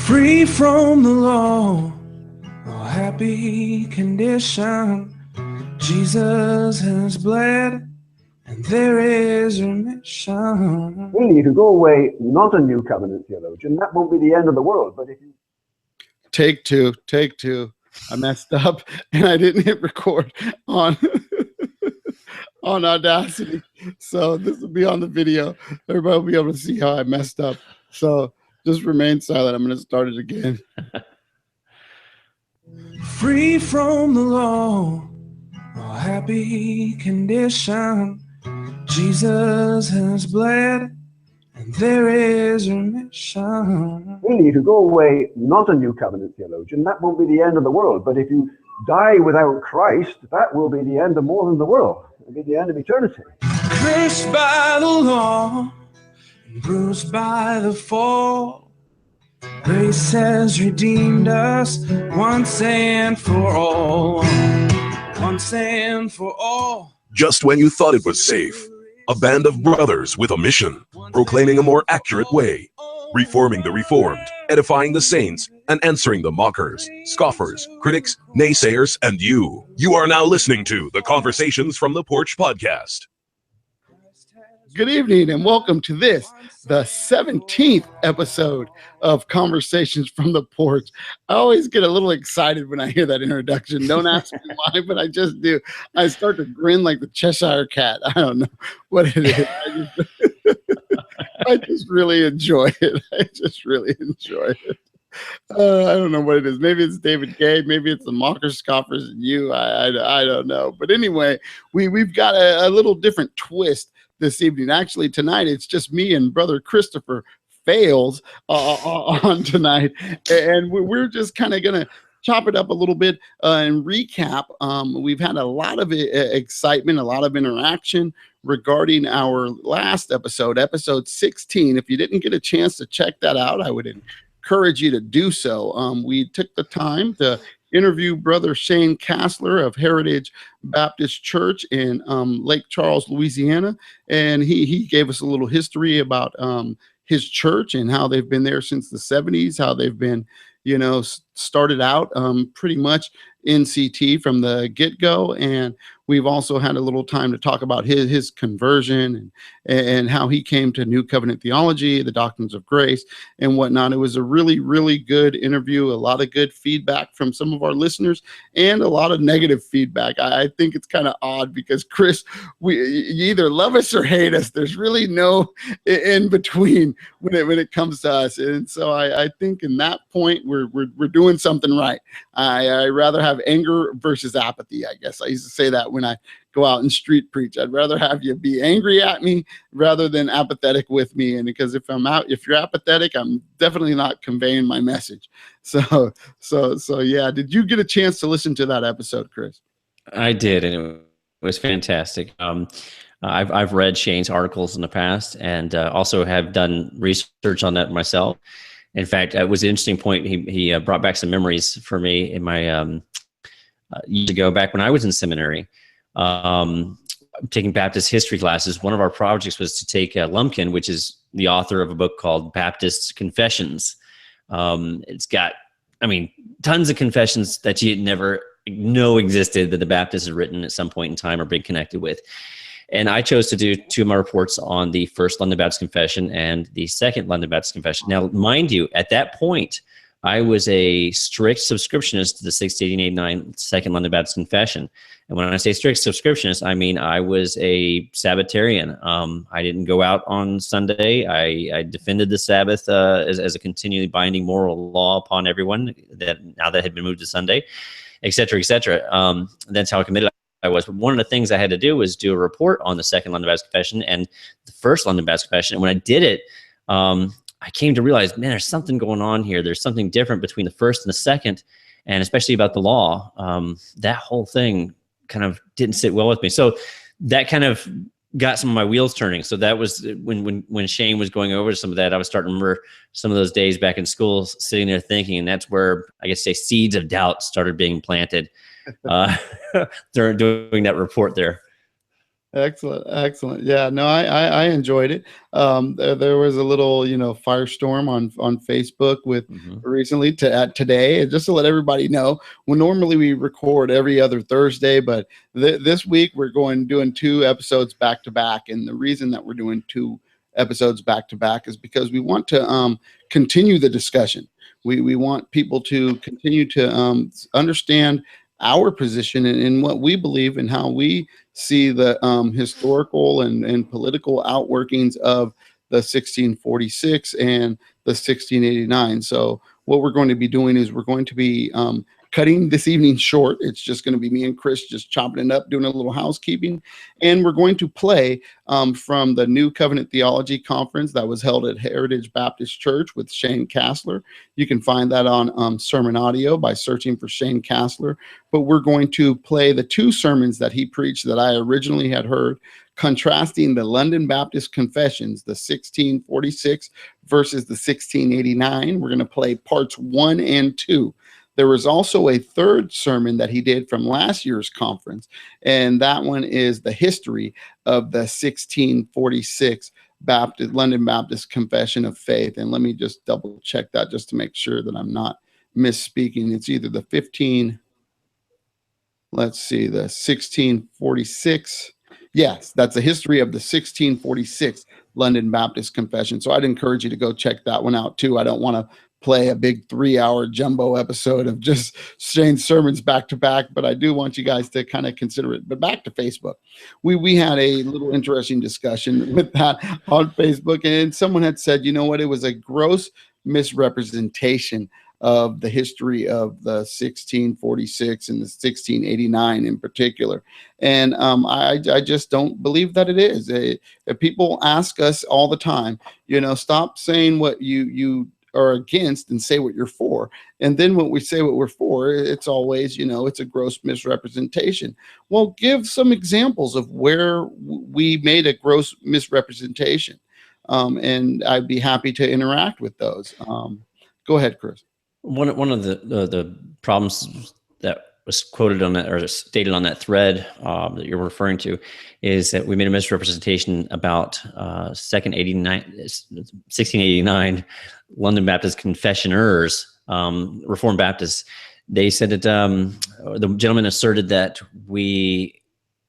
Free from the law, a happy condition. Jesus has bled, and there is remission. Really, if you go away, not a new covenant theologian, that won't be the end of the world. But if you Take two. I messed up and I didn't hit record on on Audacity. So this will be on the video. Everybody will be able to see how I messed up. So just remain silent. I'm going to start it again. Free from the law, a happy condition. Jesus has bled, and there is remission. really, if you go away, not a new covenant theologian, that won't be the end of the world. But if you die without Christ, that will be the end of more than the world. It'll be the end of eternity. Cursed by the law, and bruised by the fall, grace has redeemed us once and for all. Once and for all. Just when you thought it was safe, a band of brothers with a mission, proclaiming a more accurate way, reforming the reformed, edifying the saints, and answering the mockers, scoffers, critics, naysayers, and you. You are now listening to the Conversations from the Porch podcast. Good evening and welcome to this, the 17th episode of Conversations from the Porch. I always get a little excited when I hear that introduction. Don't ask me why, but I just do. I start to grin like the Cheshire Cat. I don't know what it is. I just really enjoy it. I don't know what it is. Maybe it's David Gay. Maybe it's the mockers, scoffers, and you. I don't know. But anyway, we've got a little different twist this evening. Actually, tonight it's just me and Brother Christopher Fails on tonight, and we're just kind of gonna chop it up a little bit and recap. We've had a lot of excitement, a lot of interaction regarding our last episode 16. If you didn't get a chance to check that out, I would encourage you to do so. We took the time to interview Brother Shane Kastler of Heritage Baptist Church in Lake Charles, Louisiana, and he gave us a little history about his church and how they've been there since the 70s, how they've been, started out pretty much NCT from the get-go. And we've also had a little time to talk about his conversion and how he came to New Covenant theology, the doctrines of grace, and whatnot. It was a really, really good interview, a lot of good feedback from some of our listeners, and a lot of negative feedback. I think it's kind of odd because, Chris, you either love us or hate us. There's really no in between when it comes to us. And so I think in that point, we're doing something right. I rather have anger versus apathy, I guess. I used to say that when I go out and street preach. I'd rather have you be angry at me rather than apathetic with me. And because if you're apathetic, I'm definitely not conveying my message. So yeah. Did you get a chance to listen to that episode, Chris? I did, and it was fantastic. I've read Shane's articles in the past, and also have done research on that myself. In fact, it was an interesting point. He brought back some memories for me in my years ago, back when I was in seminary, taking Baptist history classes. One of our projects was to take Lumpkin, which is the author of a book called Baptist Confessions. It's got, tons of confessions that you never know existed that the Baptists had written at some point in time or been connected with. And I chose to do two of my reports on the First London Baptist Confession and the Second London Baptist Confession. Now, mind you, at that point, I was a strict subscriptionist to the 1689 Second London Baptist Confession. And when I say strict subscriptionist, I mean I was a Sabbatarian. I didn't go out on Sunday. I defended the Sabbath as a continually binding moral law upon everyone that had been moved to Sunday, et cetera, et cetera. That's how committed I was. But one of the things I had to do was do a report on the Second London Baptist Confession and the First London Baptist Confession. And when I did it, I came to realize, man, there's something going on here. There's something different between the first and the second, and especially about the law. That whole thing kind of didn't sit well with me. So that kind of got some of my wheels turning. So that was when Shane was going over some of that, I was starting to remember some of those days back in school, sitting there thinking, and that's where I guess seeds of doubt started being planted during doing that report there. Excellent, excellent. Yeah, no, I enjoyed it. There was a little, firestorm on Facebook with recently today, and just to let everybody know, well, normally we record every other Thursday, but this week we're doing 2 episodes back to back, and the reason that we're doing 2 episodes back to back is because we want to continue the discussion. We want people to continue to understand our position and what we believe and how we see the historical and political outworkings of the 1646 and the 1689. So what we're going to be doing is we're going to be cutting this evening short. It's just going to be me and Chris just chopping it up, doing a little housekeeping. And we're going to play from the New Covenant Theology Conference that was held at Heritage Baptist Church with Shane Kastler. You can find that on Sermon Audio by searching for Shane Kastler. But we're going to play the 2 sermons that he preached that I originally had heard, contrasting the London Baptist Confessions, the 1646 versus the 1689. We're going to play parts 1 and 2. There was also a 3rd sermon that he did from last year's conference, and that one is the history of the 1646 London Baptist Confession of Faith. And let me just double check that just to make sure that I'm not misspeaking. It's either the 1646. Yes, that's the history of the 1646 London Baptist Confession. So I'd encourage you to go check that one out too. I don't want to play a big 3-hour jumbo episode of just Shane's sermons back to back, but I do want you guys to kind of consider it. But back to Facebook, we had a little interesting discussion with that on Facebook, and someone had said, you know what, it was a gross misrepresentation of the history of the 1646 and the 1689 in particular. And I just don't believe that it is. People ask us all the time, stop saying what you are against and say what you're for. And then when we say what we're for, it's always, it's a gross misrepresentation. Well, give some examples of where we made a gross misrepresentation. And I'd be happy to interact with those. Go ahead, Chris. One of the problems that was quoted on that or stated on that thread that you're referring to is that we made a misrepresentation about 1689 London Baptist Confessioners, Reformed Baptists. They said that the gentleman asserted that we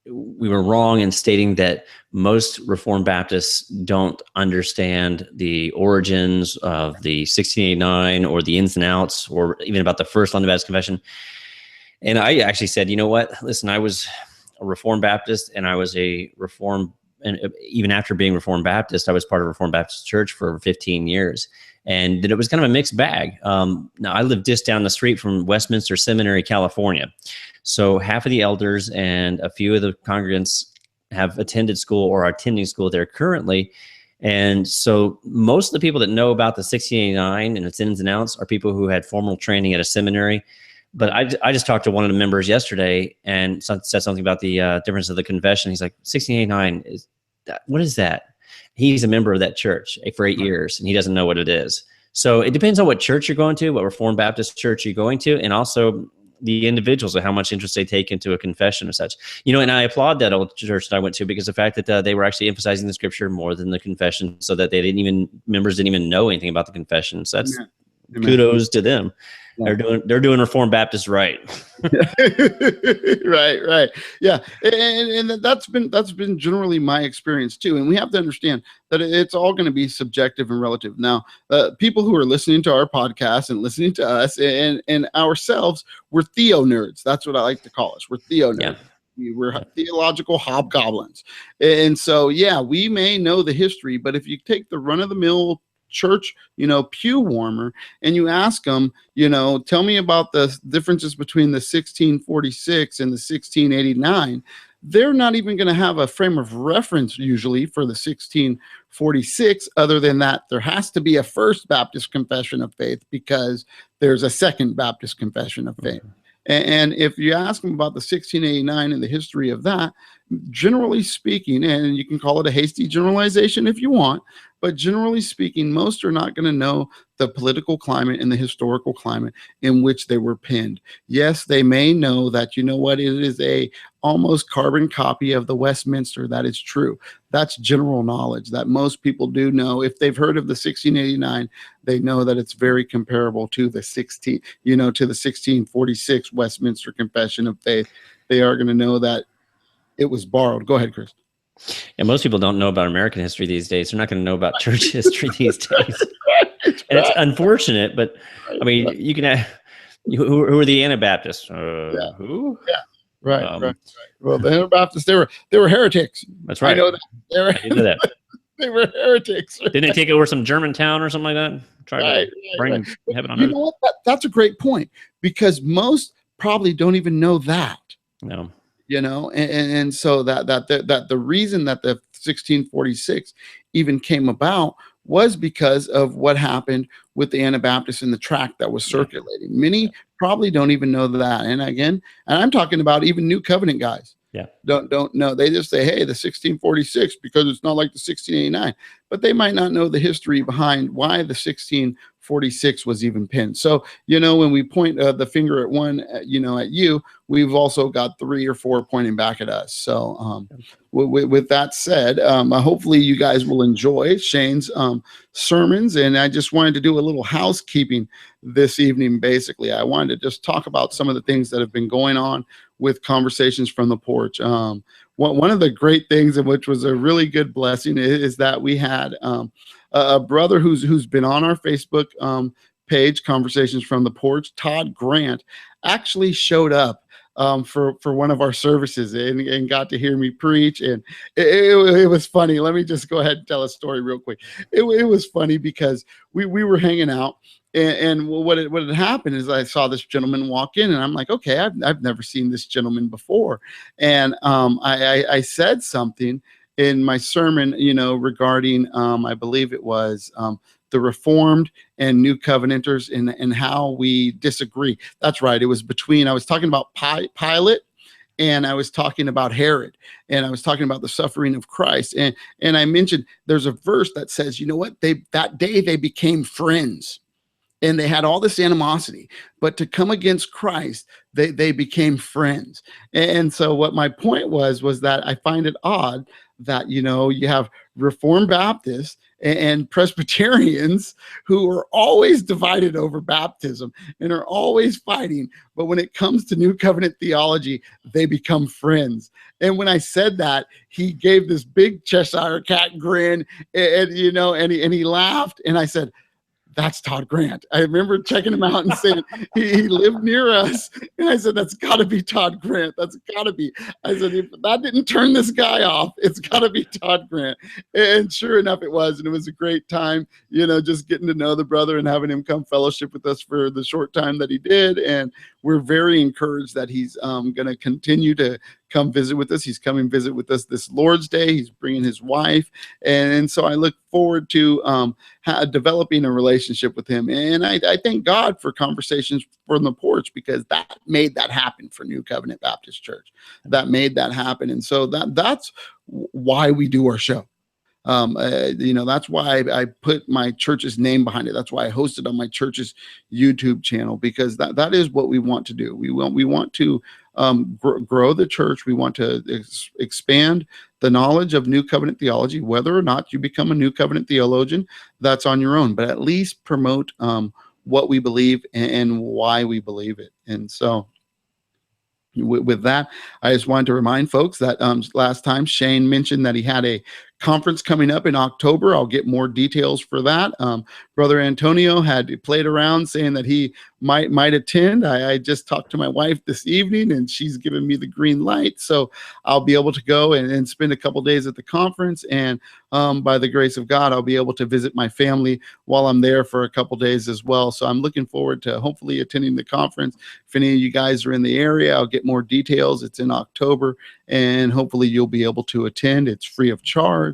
were wrong in stating that most Reformed Baptists don't understand the origins of the 1689 or the ins and outs or even about the first London Baptist Confession. And I actually said, you know what? Listen, I was a Reformed Baptist and I was a Reformed, and even after being Reformed Baptist, I was part of Reformed Baptist Church for 15 years. And that it was kind of a mixed bag. Now, I live just down the street from Westminster Seminary, California. So half of the elders and a few of the congregants have attended school or are attending school there currently. And so most of the people that know about the 1689 and its ins and outs are people who had formal training at a seminary. But I just talked to one of the members yesterday and said something about the difference of the confession. He's like, 1689, what is that? He's a member of that church for 8 years, and he doesn't know what it is. So it depends on what church you're going to, what Reformed Baptist church you're going to, and also the individuals and how much interest they take into a confession or such. And I applaud that old church that I went to because of the fact that they were actually emphasizing the scripture more than the confession, so that members didn't even know anything about the confession. So that's kudos to them. Yeah. They're doing Reformed Baptist right. Right. Yeah. And that's been generally my experience too. And we have to understand that it's all going to be subjective and relative. Now, people who are listening to our podcast and listening to us and ourselves, we're theo nerds. That's what I like to call us. We're theo nerds. Yeah. We're theological hobgoblins. And so, we may know the history, but if you take the run of the mill church, pew warmer, and you ask them, tell me about the differences between the 1646 and the 1689, they're not even going to have a frame of reference usually for the 1646. Other than that, there has to be a first Baptist confession of faith because there's a second Baptist confession of faith. And if you ask them about the 1689 and the history of that, generally speaking, and you can call it a hasty generalization if you want, but generally speaking, most are not going to know the political climate and the historical climate in which they were penned. Yes, they may know that, you know what, it is a almost carbon copy of the Westminster. That is true. That's general knowledge that most people do know. If they've heard of the 1689, they know that it's very comparable to the 1646 Westminster Confession of Faith. They are going to know that it was borrowed. Go ahead, Chris. And most people don't know about American history these days. They're not going to know about church history these days. And it's unfortunate, but I mean, you can who are the Anabaptists? Who? Yeah. Right. Well, the Anabaptists, they were heretics. That's right. I know that. I know that. They were heretics. Didn't they take over some German town or something like that? Try to bring heaven on earth. You know what? That's a great point, because most probably don't even know that. No. You know, and so that the reason that the 1646 even came about was because of what happened with the Anabaptists in the tract that was circulating. Many probably don't even know that. And again, and I'm talking about even New Covenant guys. Yeah. Don't know. They just say, hey, the 1646, because it's not like the 1689. But they might not know the history behind why the 1646 was even penned. So, you know, when we point the finger at one, at you, we've also got 3 or 4 pointing back at us. So with that said, hopefully you guys will enjoy Shane's sermons. And I just wanted to do a little housekeeping this evening. Basically, I wanted to just talk about some of the things that have been going on with Conversations from the Porch. One of the great things, and which was a really good blessing, is that we had a brother who's been on our Facebook page, Conversations from the Porch, Todd Grant, actually showed up for one of our services and got to hear me preach. And it was funny. Let me just go ahead and tell a story real quick. It was funny because we were hanging out. And what had happened is I saw this gentleman walk in, and I'm like, okay, I've never seen this gentleman before. And I said something in my sermon, regarding, I believe it was the Reformed and New Covenanters and how we disagree. That's right. It was I was talking about Pilate, and I was talking about Herod, and I was talking about the suffering of Christ. And I mentioned there's a verse that says, you know what, that day they became friends. And they had all this animosity, but to come against Christ, they became friends. And so what my point was that I find it odd that, you have Reformed Baptists and Presbyterians who are always divided over baptism and are always fighting. But when it comes to New Covenant theology, they become friends. And when I said that, he gave this big Cheshire cat grin and he laughed. And I said, that's Todd Grant. I remember checking him out and saying he lived near us. And I said, that's got to be Todd Grant. That's got to be. I said, if that didn't turn this guy off, it's got to be Todd Grant. And sure enough, it was. And it was a great time, just getting to know the brother and having him come fellowship with us for the short time that he did. And we're very encouraged that he's going to continue to come visit with us. He's coming visit with us this Lord's Day. He's bringing his wife. And so I look forward to developing a relationship with him. And I thank God for Conversations from the Porch, because that made that happen for New Covenant Baptist Church. That made that happen. And so that's why we do our show. That's why I put my church's name behind it. That's why I hosted on my church's YouTube channel, because that is what we want to do. We want to grow the church. We want to expand the knowledge of New Covenant theology. Whether or not you become a New Covenant theologian, that's on your own, but at least promote what we believe and why we believe it. And so with that, I just wanted to remind folks that last time Shane mentioned that he had a conference coming up in October. I'll get more details for that. Brother Antonio had played around saying that he might attend. I just talked to my wife this evening, and she's given me the green light. So I'll be able to go and spend a couple days at the conference. And by the grace of God, I'll be able to visit my family while I'm there for a couple days as well. So I'm looking forward to hopefully attending the conference. If any of you guys are in the area, I'll get more details. It's in October, and hopefully you'll be able to attend. It's free of charge.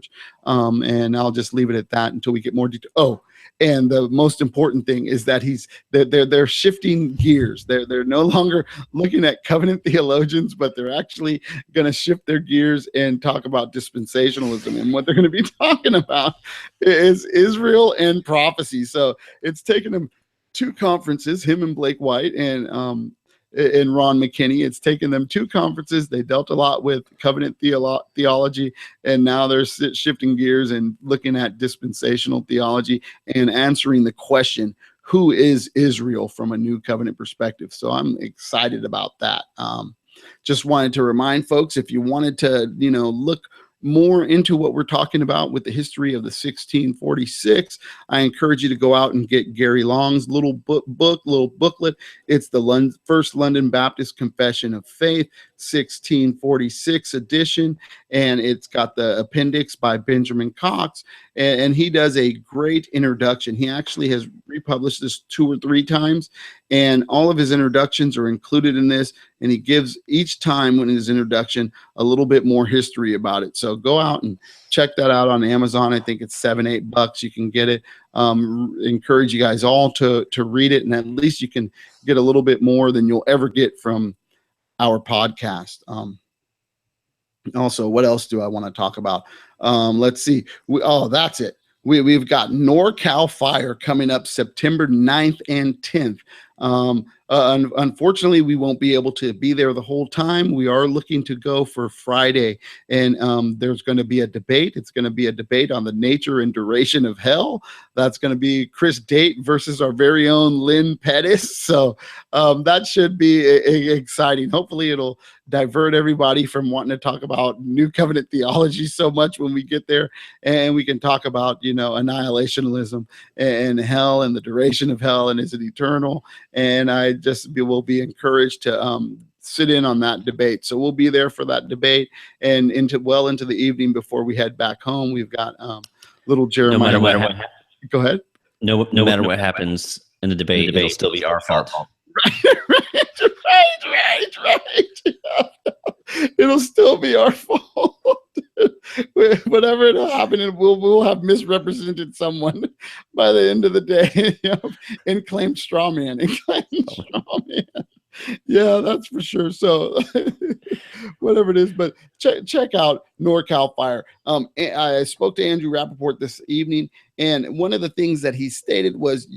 And I'll just leave it at that until we get more detail. Oh, And the most important thing is that they're shifting gears. They're no longer looking at covenant theologians, but they're actually going to shift their gears and talk about dispensationalism. And what they're going to be talking about is Israel and prophecy. So it's taken them 2 conferences, him and Blake White and Ron McKinney. It's taken them 2 conferences. They dealt a lot with covenant theology, and now they're shifting gears and looking at dispensational theology and answering the question, who is Israel, from a new covenant perspective. So I'm excited about that. Just wanted to remind folks, if you wanted to, look more into what we're talking about with the history of the 1646, I encourage you to go out and get Gary Long's little booklet. It's the First London Baptist Confession of Faith, 1646 edition, and it's got the appendix by Benjamin Cox, and he does a great introduction. He actually has republished this 2 or 3 times, and all of his introductions are included in this, and he gives each time in his introduction a little bit more history about it. So go out and check that out on Amazon. I think it's $7-8 you can get it. Encourage you guys all to read it, and at least you can get a little bit more than you'll ever get from our podcast. Also, what else do I want to talk about? Let's see. That's it. We've got NorCal Fire coming up September 9th and 10th. Unfortunately, we won't be able to be there the whole time. We are looking to go for Friday, and there's going to be a debate. It's going to be a debate on the nature and duration of hell. That's going to be Chris Date versus our very own Lynn Pettis. So that should be exciting. Hopefully, it'll divert everybody from wanting to talk about New Covenant theology so much when we get there, and we can talk about, annihilationism and hell and the duration of hell, and is it eternal? And I will be encouraged to sit in on that debate. So we'll be there for that debate and into the evening before we head back home. We've got little Jeremiah. Go ahead. No matter what happens in the debate, it'll still be our fault. Right. It'll still be our fault. Whatever it'll happen, and we'll have misrepresented someone by the end of the day, and claimed straw man. Yeah, that's for sure. So whatever it is, but check out NorCal Fire. I spoke to Andrew Rappaport this evening, and one of the things that he stated was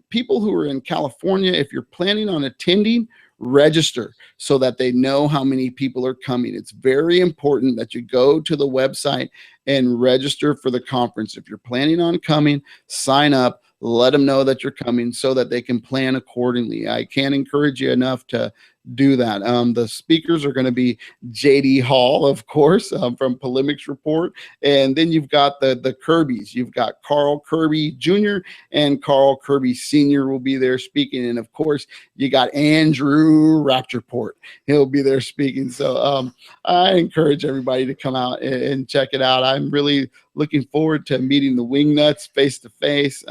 people who are in California, if you're planning on attending, register so that they know how many people are coming. It's very important that you go to the website and register for the conference. If you're planning on coming, sign up, let them know that you're coming so that they can plan accordingly. I can't encourage you enough to do that. The speakers are going to be J.D. Hall, of course, from Polemics Report. And then you've got the Kirbys. You've got Carl Kirby Jr. and Carl Kirby Sr. will be there speaking. And of course, you got Andrew Rappaport. He'll be there speaking. So I encourage everybody to come out and check it out. I'm really looking forward to meeting the Wingnuts face to face.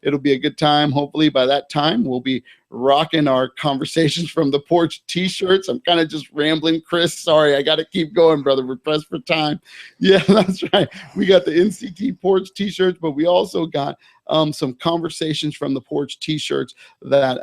It'll be a good time. Hopefully by that time, we'll be rocking our Conversations from the Porch t-shirts. I'm kind of just rambling, Chris. Sorry, I got to keep going, brother. We're pressed for time. Yeah, that's right. We got the NCT Porch t-shirts, but we also got some Conversations from the Porch t-shirts that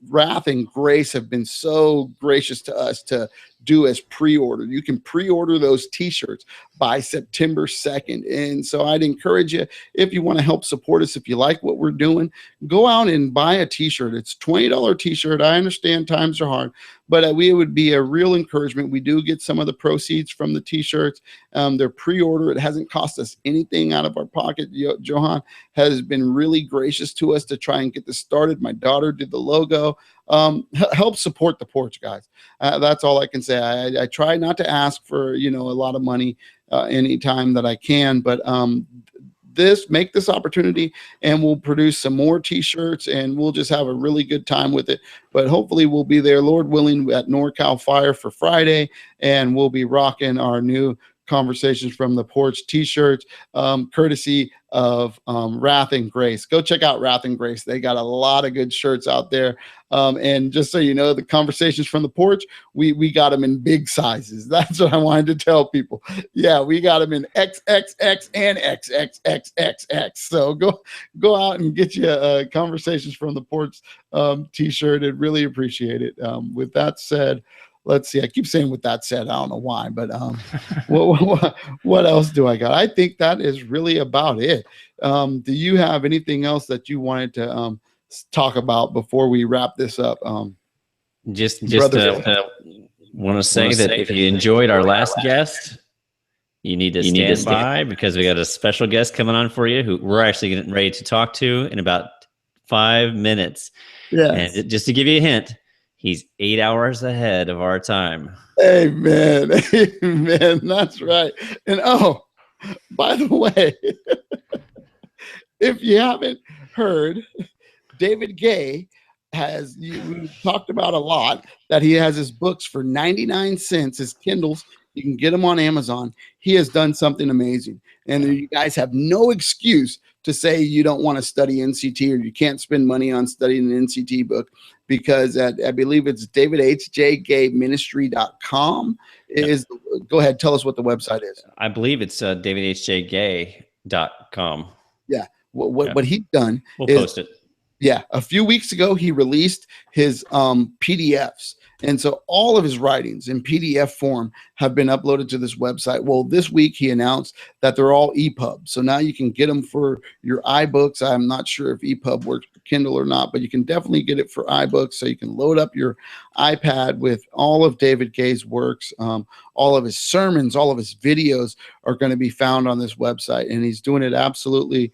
Wrath and Grace have been so gracious to us to do as pre-order. You can pre-order those t-shirts by September 2nd. And so I'd encourage you, if you want to help support us, if you like what we're doing, go out and buy a t-shirt. It's $20 t-shirt. I understand times are hard, but it would be a real encouragement. We do get some of the proceeds from the t-shirts. They're pre-order. It hasn't cost us anything out of our pocket. Johan has been really gracious to us to try and get this started. My daughter did the logo. Help support the Porch, guys. That's all I can say. I try not to ask for, a lot of money anytime that I can, but make this opportunity, and we'll produce some more t-shirts, and we'll just have a really good time with it. But hopefully we'll be there, Lord willing, at NorCal Fire for Friday, and we'll be rocking our new Conversations from the Porch t-shirts, courtesy of Wrath and Grace. Go check out Wrath and Grace. They got a lot of good shirts out there. And just so you know, the Conversations from the Porch, we got them in big sizes. That's what I wanted to tell people. Yeah, we got them in XXX and XXXXX. So go out and get you a Conversations from the Porch t-shirt. I'd really appreciate it. With that said, let's see. I keep saying with that said, I don't know why, but what else do I got? I think that is really about it. Do you have anything else that you wanted to talk about before we wrap this up? Just want to say that if you enjoyed our last guest, you need to stand by because we got a special guest coming on for you who we're actually getting ready to talk to in about 5 minutes. Yeah. And just to give you a hint, he's 8 hours ahead of our time. Amen. Amen. That's right. And by the way, if you haven't heard, David Gay we talked about a lot that he has his books for 99 cents, his Kindles. You can get them on Amazon. He has done something amazing. And you guys have no excuse to say you don't want to study NCT or you can't spend money on studying an NCT book, because I believe it's davidhjgayministry.com. Go ahead, tell us what the website is. I believe it's davidhjgay.com. Yeah. What he's done we'll post it. Yeah. A few weeks ago, he released his PDFs. And so all of his writings in PDF form have been uploaded to this website. Well, this week he announced that they're all EPUB. So now you can get them for your iBooks. I'm not sure if EPUB works for Kindle or not, but you can definitely get it for iBooks. So you can load up your iPad with all of David Gay's works. All of his sermons, all of his videos are going to be found on this website. And he's doing it absolutely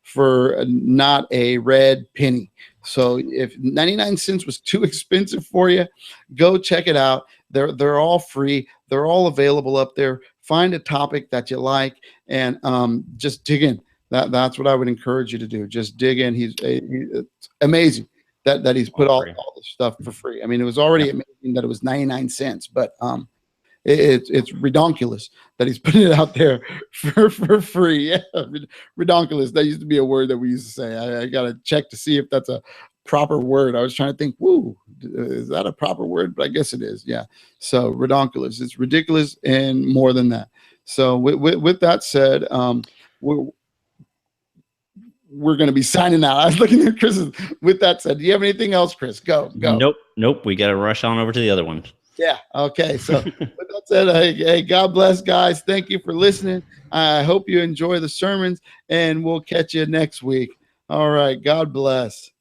for not a red penny. So if 99 cents was too expensive for you, go check it out. They're all free. They're all available up there. Find a topic that you like and just dig in. That's what I would encourage you to do. Just dig in. It's amazing that he's put all this stuff for free. I mean, it was already amazing that it was 99 cents, but it's redonkulous that he's putting it out there for free. Yeah, redonkulous. That used to be a word that we used to say. I got to check to see if that's a proper word. I was trying to think, is that a proper word? But I guess it is. Yeah. So redonkulous. It's ridiculous and more than that. So with that said, we're going to be signing out. I was looking at Chris. With that said, do you have anything else, Chris? Go. Nope. We got to rush on over to the other one. Yeah. Okay. So with that said, hey, God bless, guys. Thank you for listening. I hope you enjoy the sermons, and we'll catch you next week. All right. God bless.